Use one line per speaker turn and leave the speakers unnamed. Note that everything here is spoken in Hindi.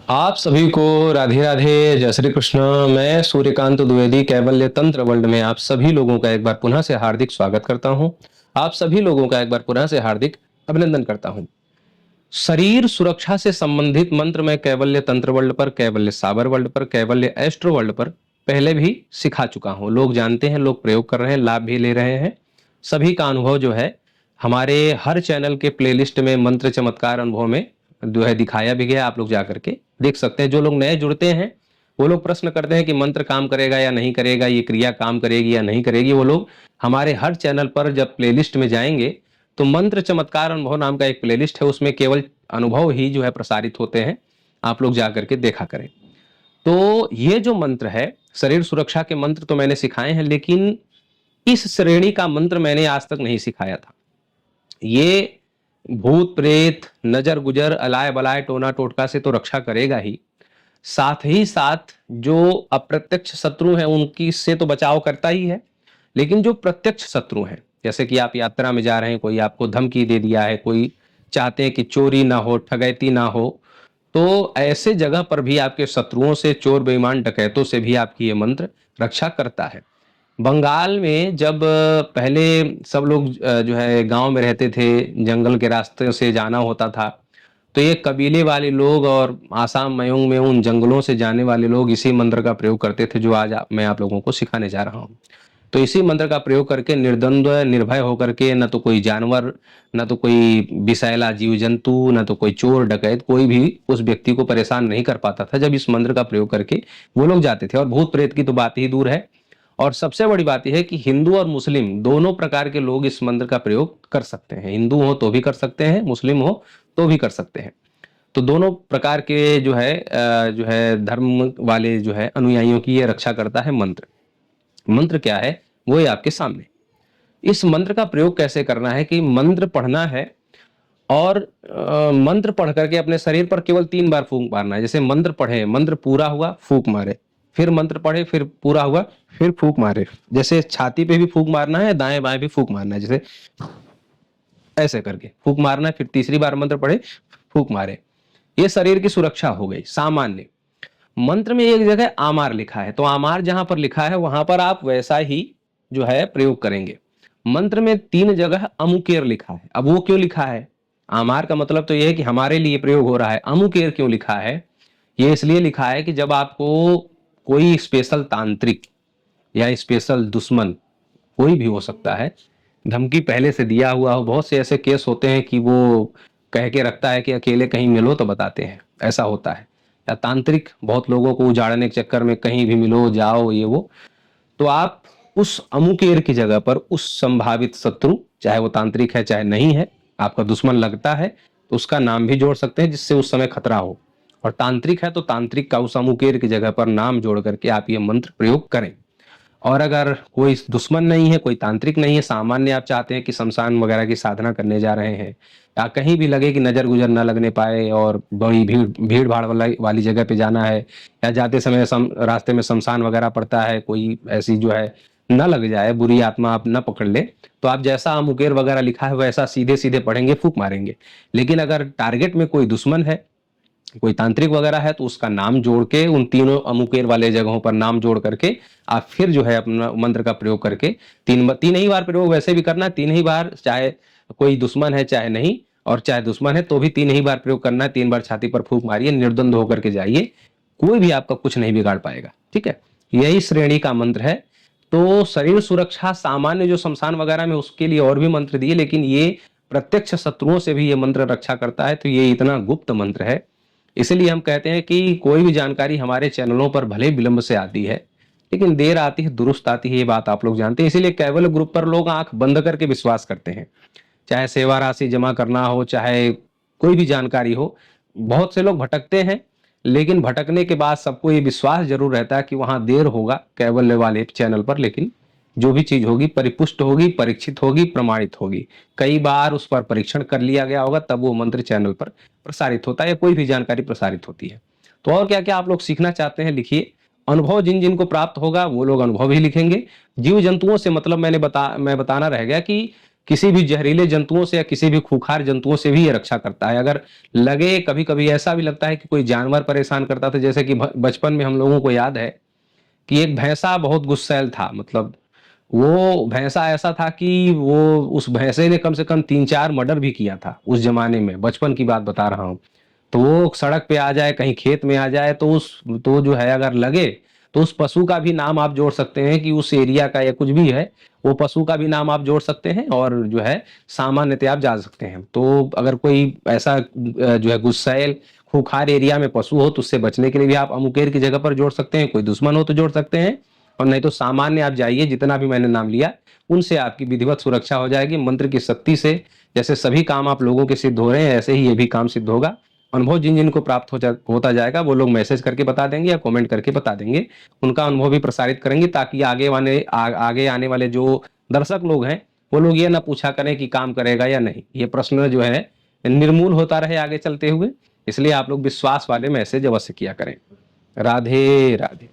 आप सभी को राधे राधे, जय श्री कृष्ण। मैं सूर्यकांत द्विवेदी कैवल्य तंत्र वर्ल्ड में आप सभी लोगों का एक बार पुनः से हार्दिक स्वागत करता हूं। आप सभी लोगों का एक बार पुनः से हार्दिक अभिनंदन करता हूं। शरीर सुरक्षा से संबंधित मंत्र मैं कैवल्य तंत्र वर्ल्ड पर, कैवल्य साबर वर्ल्ड पर, कैवल्य एस्ट्रो वर्ल्ड पर पहले भी सिखा चुका हूं। लोग जानते हैं, लोग प्रयोग कर रहे हैं, लाभ भी ले रहे हैं। सभी का अनुभव जो है हमारे हर चैनल के प्लेलिस्ट में मंत्र चमत्कार अनुभव में जो है दिखाया भी गया। आप लोग जाकर के देख सकते हैं। जो लोग नए जुड़ते हैं वो लोग प्रश्न करते हैं कि मंत्र काम करेगा या नहीं करेगा, ये क्रिया काम करेगी या नहीं करेगी। वो लोग हमारे हर चैनल पर जब प्लेलिस्ट में जाएंगे तो मंत्र चमत्कार अनुभव नाम का एक प्लेलिस्ट है, उसमें केवल अनुभव ही जो है प्रसारित होते हैं। आप लोग जाकर के देखा करें। तो ये जो मंत्र है, शरीर सुरक्षा के मंत्र तो मैंने सिखाए हैं, लेकिन इस श्रेणी का मंत्र मैंने आज तक नहीं सिखाया था। ये भूत प्रेत, नजर गुजर, अलाय बलाय, टोना टोटका से तो रक्षा करेगा ही साथ जो अप्रत्यक्ष शत्रु हैं उनकी से तो बचाव करता ही है। लेकिन जो प्रत्यक्ष शत्रु हैं, जैसे कि आप यात्रा में जा रहे हैं, कोई आपको धमकी दे दिया है, कोई चाहते हैं कि चोरी ना हो, ठगैती ना हो, तो ऐसे जगह पर भी आपके शत्रुओं से, चोर बेईमान डकैतों से भी आपकी ये मंत्र रक्षा करता है। बंगाल में जब पहले सब लोग जो है गांव में रहते थे, जंगल के रास्ते से जाना होता था, तो ये कबीले वाले लोग और आसाम मयोंग में उन जंगलों से जाने वाले लोग इसी मंत्र का प्रयोग करते थे, जो आज मैं आप लोगों को सिखाने जा रहा हूँ। तो इसी मंत्र का प्रयोग करके निर्द्वंद्व निर्भय होकर के, न तो कोई जानवर, न तो कोई विषैला जीव जंतु, न तो कोई चोर डकैत, कोई भी उस व्यक्ति को परेशान नहीं कर पाता था जब इस मंत्र का प्रयोग करके वो लोग जाते थे। और भूत प्रेत की तो बात ही दूर है। और सबसे बड़ी बात यह है कि हिंदू और मुस्लिम दोनों प्रकार के लोग इस मंत्र का प्रयोग कर सकते हैं। हिंदू हो तो भी कर सकते हैं, मुस्लिम हो तो भी कर सकते हैं। तो दोनों प्रकार के जो है धर्म वाले जो है अनुयायियों की ये रक्षा करता है मंत्र। मंत्र क्या है वो ये आपके सामने। इस मंत्र का प्रयोग कैसे करना है कि मंत्र पढ़ना है और मंत्र पढ़ करके अपने शरीर पर केवल 3 बार फूंक मारना है। जैसे मंत्र पढ़े, मंत्र पूरा हुआ, फूंक मारे, फिर मंत्र पढ़े, फिर पूरा हुआ, फिर फूंक मारे। जैसे छाती पे भी फूंक मारना है, दाएं बाएं भी फूंक मारना है, जैसे ऐसे करके फूंक मारना है, फिर तीसरी बार मंत्र पढ़े, फूंक मारे। ये शरीर की सुरक्षा हो गई सामान्य। मंत्र में एक जगह आमार लिखा है, तो आमार जहां पर लिखा है वहां पर आप वैसा ही जो है प्रयोग करेंगे। मंत्र में 3 जगह अमुकेर लिखा है। अब वो क्यों लिखा है? आमार का मतलब तो ये है कि हमारे लिए प्रयोग हो रहा है। अमुकेर क्यों लिखा है? ये इसलिए लिखा है कि जब आपको कोई स्पेशल तांत्रिक या स्पेशल दुश्मन, कोई भी हो सकता है, धमकी पहले से दिया हुआ हो। बहुत से ऐसे केस होते हैं कि वो कह के रखता है कि अकेले कहीं मिलो तो बताते हैं, ऐसा होता है। या तांत्रिक बहुत लोगों को उजाड़ने के चक्कर में कहीं भी मिलो जाओ ये वो, तो आप उस अमुकेर की जगह पर उस संभावित शत्रु, चाहे वो तांत्रिक है चाहे नहीं है, आपका दुश्मन लगता है तो उसका नाम भी जोड़ सकते हैं जिससे उस समय खतरा हो। और तांत्रिक है तो तांत्रिक का उस अमुकेर की जगह पर नाम जोड़ करके आप ये मंत्र प्रयोग करें। और अगर कोई दुश्मन नहीं है, कोई तांत्रिक नहीं है, सामान्य आप चाहते हैं कि शमशान वगैरह की साधना करने जा रहे हैं, या कहीं भी लगे कि नजर गुजर ना लगने पाए और बड़ी भीड़ भाड़ वाली जगह पे जाना है, या जाते समय रास्ते में शमशान वगैरह पड़ता है, कोई ऐसी जो है न लग जाए, बुरी आत्मा आप न पकड़ ले, तो आप जैसा अमुकेर वगैरह लिखा है वैसा सीधे सीधे पढ़ेंगे, फूक मारेंगे। लेकिन अगर टारगेट में कोई दुश्मन है, कोई तांत्रिक वगैरह है, तो उसका नाम जोड़ के उन तीनों अमुकेर वाले जगहों पर नाम जोड़ करके आप फिर जो है अपना मंत्र का प्रयोग करके तीन ही बार प्रयोग वैसे भी करना है। 3 ही बार, चाहे कोई दुश्मन है चाहे नहीं, और चाहे दुश्मन है तो भी 3 ही बार प्रयोग करना है। 3 बार छाती पर फूंक मारिए, निर्द्वंद होकर के जाइए, कोई भी आपका कुछ नहीं बिगाड़ पाएगा। ठीक है, यही श्रेणी का मंत्र है। तो शरीर सुरक्षा सामान्य जो शमशान वगैरह में, उसके लिए और भी मंत्र दिए, लेकिन ये प्रत्यक्ष शत्रुओं से भी ये मंत्र रक्षा करता है। तो ये इतना गुप्त मंत्र है, इसलिए हम कहते हैं कि कोई भी जानकारी हमारे चैनलों पर भले विलंब से आती है, लेकिन देर आती है दुरुस्त आती है, ये बात आप लोग जानते हैं। इसीलिए कैवल्य ग्रुप पर लोग आंख बंद करके विश्वास करते हैं, चाहे सेवा राशि जमा करना हो, चाहे कोई भी जानकारी हो। बहुत से लोग भटकते हैं, लेकिन भटकने के बाद सबको ये विश्वास जरूर रहता है कि वहां देर होगा कैवल्य वाले चैनल पर, लेकिन जो भी चीज होगी परिपुष्ट होगी, परीक्षित होगी, प्रमाणित होगी। कई बार उस पर परीक्षण कर लिया गया होगा, तब वो मंत्र चैनल पर प्रसारित होता है, या कोई भी जानकारी प्रसारित होती है। तो और क्या क्या आप लोग सीखना चाहते हैं लिखिए। अनुभव जिन जिन को प्राप्त होगा वो लोग अनुभव ही लिखेंगे। जीव जंतुओं से मतलब मैं बताना रह गया कि किसी भी जहरीले जंतुओं से या किसी भी खूंखार जंतुओं से भी ये रक्षा करता है। अगर लगे, कभी कभी ऐसा भी लगता है कि कोई जानवर परेशान करता था, जैसे कि बचपन में हम लोगों को याद है कि एक भैंसा बहुत गुस्सैल था। मतलब वो भैंसा ऐसा था कि वो उस भैंसे ने कम से कम 3-4 मर्डर भी किया था उस जमाने में, बचपन की बात बता रहा हूँ। तो वो सड़क पे आ जाए, कहीं खेत में आ जाए, तो जो है अगर लगे तो उस पशु का भी नाम आप जोड़ सकते हैं कि उस एरिया का या कुछ भी है, वो पशु का भी नाम आप जोड़ सकते हैं और जो है सामान्यतः आप जा सकते हैं। तो अगर कोई ऐसा जो है गुस्सैल खूंखार एरिया में पशु हो तो उससे बचने के लिए भी आप अमुकेर की जगह पर जोड़ सकते हैं, कोई दुश्मन हो तो जोड़ सकते हैं, और नहीं तो सामान्य आप जाइए, जितना भी मैंने नाम लिया उनसे आपकी विधिवत सुरक्षा हो जाएगी मंत्र की शक्ति से। जैसे सभी काम आप लोगों के सिद्ध हो रहे हैं, ऐसे ही ये भी काम सिद्ध होगा। अनुभव जिन जिनको प्राप्त होता जाएगा वो लोग मैसेज करके बता देंगे या कमेंट करके बता देंगे, उनका अनुभव भी प्रसारित करेंगे, ताकि आगे आने वाले जो दर्शक लोग हैं वो लोग ये ना पूछा करें कि काम करेगा या नहीं। ये प्रश्न जो है निर्मूल होता रहे आगे चलते हुए, इसलिए आप लोग विश्वास वाले मैसेज अवश्य किया करें। राधे राधे।